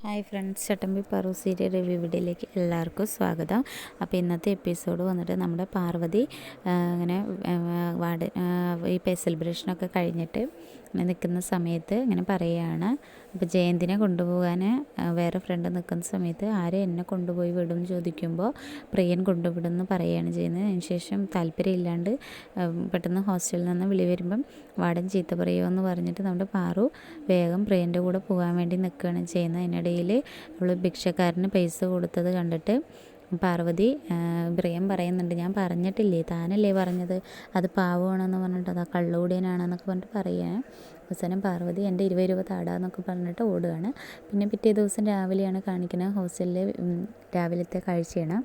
Hi friends, ചട്ടമ്പി Paru serial review വീഡിയോയിലേക്ക് എല്ലാവർക്കും സ്വാഗതം. അപ്പോൾ ഇന്നത്തെ എപ്പിസോഡ് വന്നിട്ട് നമ്മുടെ പാർവതി ഇങ്ങനെ ഈ സെലിബ്രേഷനൊക്കെ കഴിഞ്ഞിട്ട് നിൽക്കുന്ന സമയത്ത് ഇങ്ങനെ പറയുകയാണ്. അപ്പോൾ ജയന്തിനെ കൊണ്ടുപോകാൻ വേറെ ഫ്രണ്ട് നിൽക്കുന്ന സമയത്ത് ആരെ എന്നെ കൊണ്ടുപോയി വിടും ചോദിക്കുമ്പോൾ പ്രിയൻ കൊണ്ടുവിടുമെന്ന് പറയുകയാണ് ചെയ്യുന്നത്. അതിനുശേഷം താല്പര്യമില്ലാണ്ട് പെട്ടെന്ന് ഹോസ്റ്റലിൽ നിന്ന് വിളി വരുമ്പം വാർഡൻ ചീത്ത പറയുമെന്ന് പറഞ്ഞിട്ട് നമ്മുടെ പാറു വേഗം പ്രിയൻ്റെ കൂടെ പോകാൻ വേണ്ടി നിൽക്കുകയാണ് ചെയ്യുന്നത്. അതിനിടയിൽ അവൾ ഭിക്ഷക്കാരന് പൈസ കൊടുത്തത് കണ്ടിട്ട് പാർവതി പ്രിയം പറയുന്നുണ്ട്, ഞാൻ പറഞ്ഞിട്ടില്ലേ, താനല്ലേ പറഞ്ഞത് അത് പാവമാണെന്ന് പറഞ്ഞിട്ട് അതാ കള്ളുകൂടിയനാണെന്നൊക്കെ പറഞ്ഞിട്ട് പറയുകയാണ്. അവസാനം പാർവതി എൻ്റെ 20 രൂപ താടാന്നൊക്കെ പറഞ്ഞിട്ട് ഓടുകയാണ്. പിന്നെ പിറ്റേ ദിവസം രാവിലെയാണ് കാണിക്കുന്നത്. ഹോസ്റ്റലിലെ രാവിലത്തെ കാഴ്ചയാണ്.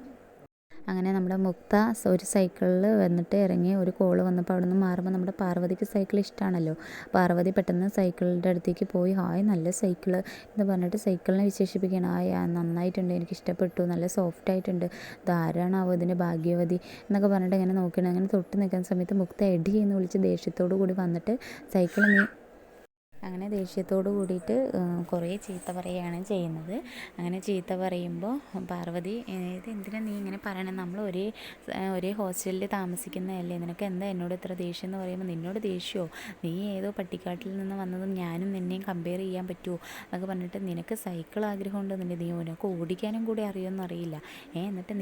അങ്ങനെ നമ്മുടെ മുക്ത ഒരു സൈക്കിളിൽ വന്നിട്ട് ഇറങ്ങി ഒരു കോള് വന്നപ്പോൾ അവിടെ നിന്ന് മാറുമ്പോൾ നമ്മുടെ പാർവതിക്ക് സൈക്കിൾ ഇഷ്ടമാണല്ലോ. പാർവതി പെട്ടെന്ന് സൈക്കിളിൻ്റെ അടുത്തേക്ക് പോയി ഹായ് നല്ല സൈക്കിള് എന്ന് പറഞ്ഞിട്ട് സൈക്കിളിനെ വിശേഷിപ്പിക്കുകയാണ്. ഹായ് നന്നായിട്ടുണ്ട്, എനിക്ക് ഇഷ്ടപ്പെട്ടു, നല്ല സോഫ്റ്റ് ആയിട്ടുണ്ട്, ഇതാരാണാവോ ഇതിൻ്റെ ഭാഗ്യവതി എന്നൊക്കെ പറഞ്ഞിട്ട് ഇങ്ങനെ നോക്കണം. അങ്ങനെ തൊട്ട് നിൽക്കുന്ന സമയത്ത് മുക്ത എഡി എന്ന് വിളിച്ച് ദേഷ്യത്തോടു കൂടി വന്നിട്ട് സൈക്കിൾ അങ്ങനെ ദേഷ്യത്തോട് കൂടിയിട്ട് കുറേ ചീത്ത പറയുകയാണ് ചെയ്യുന്നത്. അങ്ങനെ ചീത്ത പറയുമ്പോൾ പാർവതി ഇത് എന്തിനാ നീ ഇങ്ങനെ പറയണേ, നമ്മൾ ഒരേ ഹോസ്റ്റലിൽ താമസിക്കുന്നതല്ലേ, നിനക്ക് എന്താ എന്നോട് ഇത്ര ദേഷ്യം എന്ന് പറയുമ്പോൾ നിന്നോട് ദേഷ്യമോ, നീ ഏതോ പട്ടിക്കാട്ടിൽ നിന്ന് വന്നതും ഞാനും നിന്നെയും കമ്പയർ ചെയ്യാൻ പറ്റുമോ എന്നൊക്കെ പറഞ്ഞിട്ട് നിനക്ക് സൈക്കിൾ ആഗ്രഹം ഉണ്ടെന്നുണ്ടെങ്കിൽ നീ നിനക്ക് ഓടിക്കാനും കൂടി അറിയുമെന്ന് അറിയില്ല. എന്നിട്ട്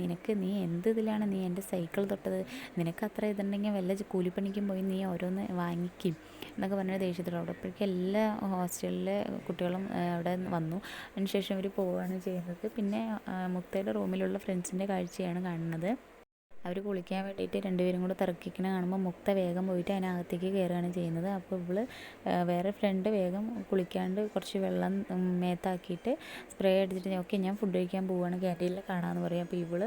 നീ എന്ത് ഇതിലാണ് നീ എൻ്റെ സൈക്കിൾ തൊട്ടത്, നിനക്ക് അത്ര ഇതുണ്ടെങ്കിൽ വല്ല കൂലിപ്പണിക്കും പോയി നീ ഓരോന്ന് വാങ്ങിക്കും എന്നൊക്കെ പറഞ്ഞ ദേഷ്യത്തോടെ അപ്പോഴേക്കും എല്ലാ ഹോസ്റ്റലിലെ കുട്ടികളും അവിടെ വന്നു. അതിനുശേഷം അവർ പോവുകയാണ് ചെയ്യുന്നത്. പിന്നെ മുക്തയുടെ റൂമിലുള്ള ഫ്രണ്ട്സിൻ്റെ കാഴ്ചയാണ് കാണുന്നത്. അവർ കുളിക്കാൻ വേണ്ടിയിട്ട് രണ്ടുപേരും കൂടെ തർക്കിക്കണ കാണുമ്പോൾ മുക്ത വേഗം പോയിട്ട് അതിനകത്തേക്ക് കയറുകയാണ് ചെയ്യുന്നത്. അപ്പോൾ ഇവൾ വേറെ ഫ്രണ്ട് വേഗം കുളിക്കാണ്ട് കുറച്ച് വെള്ളം മേത്താക്കിയിട്ട് സ്പ്രേ അടിച്ചിട്ട് ഓക്കെ ഞാൻ ഫുഡ് കഴിക്കാൻ പോവുകയാണ്, ക്യാൻറ്റീനിൽ കാണാമെന്ന് പറയും. അപ്പോൾ ഇവൾ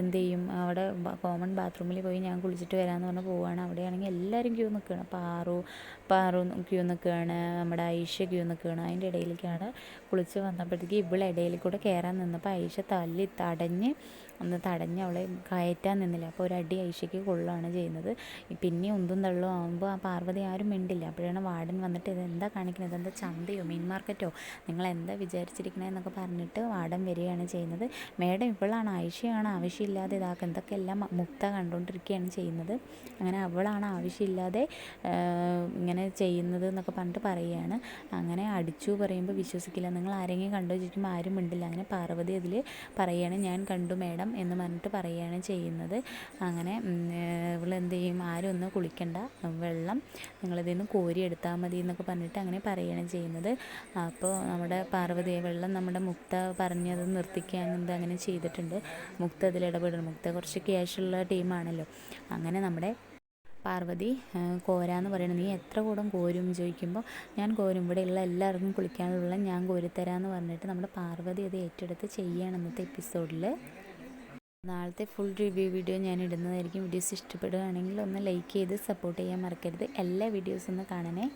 എന്ത് ചെയ്യും, അവിടെ കോമൺ ബാത്റൂമിൽ പോയി ഞാൻ കുളിച്ചിട്ട് വരാമെന്ന് പറഞ്ഞ് പോവുകയാണ്. അവിടെയാണെങ്കിൽ എല്ലാവരും ക്യൂ നിൽക്കുകയാണ്. പാറു ക്യൂ നിൽക്കുകയാണ്, നമ്മുടെ ഐഷ ക്യൂ നിൽക്കുകയാണ്. അതിൻ്റെ ഇടയിലേക്കാണ് കുളിച്ച് വന്നപ്പോഴത്തേക്ക് ഇവൾ ഇടയിൽ കൂടെ കയറാൻ നിന്നപ്പോൾ ഐഷ തടഞ്ഞ് അവളെ കയറ്റാൻ നിന്നില്ല. അപ്പോൾ ഒരു അടി ഐഷയ്ക്ക് കൊള്ളുകയാണ് ചെയ്യുന്നത്. പിന്നെ ഉന്തും തള്ളും ആകുമ്പോൾ ആ പാർവതി ആരും മിണ്ടില്ല. അപ്പോഴാണ് വാർഡൻ വന്നിട്ട് ഇതെന്താ കാണിക്കുന്നത്, ഇതെന്താ ചന്തയോ മീൻ മാർക്കറ്റോ, നിങ്ങൾ എന്താ വിചാരിച്ചിരിക്കണതെന്നൊക്കെ പറഞ്ഞിട്ട് വാർഡൻ വരികയാണ് ചെയ്യുന്നത്. മേഡം ഇവളാണ്, ഐഷയാണ് ആവശ്യമില്ലാതെ ഇതാക്കുക, എന്തൊക്കെയെല്ലാം മുക്ത കണ്ടുകൊണ്ടിരിക്കുകയാണ് ചെയ്യുന്നത്. അങ്ങനെ അവളാണ് ആവശ്യമില്ലാതെ ഇങ്ങനെ ചെയ്യുന്നത് എന്നൊക്കെ പറഞ്ഞിട്ട് പറയുകയാണ്. അങ്ങനെ അടിച്ചു പറയുമ്പോൾ വിശ്വസിക്കില്ല, നിങ്ങൾ ആരെങ്കിലും കണ്ടു ചോദിക്കുമ്പോൾ ആരും മിണ്ടില്ല. അങ്ങനെ പാർവതി അതിൽ പറയുകയാണ് ഞാൻ കണ്ടു മേഡം എന്ന് പറഞ്ഞിട്ട് പറയുകയാണ് ചെയ്യുന്നത്. അങ്ങനെ ഇവളെന്ത് ചെയ്യും, ആരും ഒന്ന് കുളിക്കണ്ട, വെള്ളം നിങ്ങളിതിൽ നിന്ന് കോരി എടുത്താൽ മതി എന്നൊക്കെ പറഞ്ഞിട്ട് അങ്ങനെ പറയുകയാണ് ചെയ്യുന്നത്. അപ്പോൾ നമ്മുടെ പാർവതി വെള്ളം നമ്മുടെ മുക്ത പറഞ്ഞത് നിർത്തിക്കാൻ അങ്ങനെ ചെയ്തിട്ടുണ്ട്. മുക്ത അതിൽ ഇടപെടണം. മുക്ത കുറച്ച് ക്യാഷുള്ള ടീമാണല്ലോ. അങ്ങനെ നമ്മുടെ പാർവതി കോരാന്ന് പറയണം. നീ എത്ര കൂടം കോരും ചോദിക്കുമ്പോൾ ഞാൻ കോരും, ഇവിടെയുള്ള എല്ലാവർക്കും കുളിക്കാനുള്ള ഞാൻ കോരിത്തരാമെന്ന് പറഞ്ഞിട്ട് നമ്മുടെ പാർവതി അത് ഏറ്റെടുത്ത് ചെയ്യുകയാണ് ഇന്നത്തെ എപ്പിസോഡിൽ. നാളത്തെ ഫുൾ റിവ്യൂ വീഡിയോ ഞാൻ ഇടുന്നതായിരിക്കും. വീഡിയോസ് ഇഷ്ടപ്പെടുകയാണെങ്കിൽ ഒന്ന് ലൈക്ക് ചെയ്ത് സപ്പോർട്ട് ചെയ്യാൻ മറക്കരുത്. എല്ലാ വീഡിയോസും ഒന്ന് കാണണേ.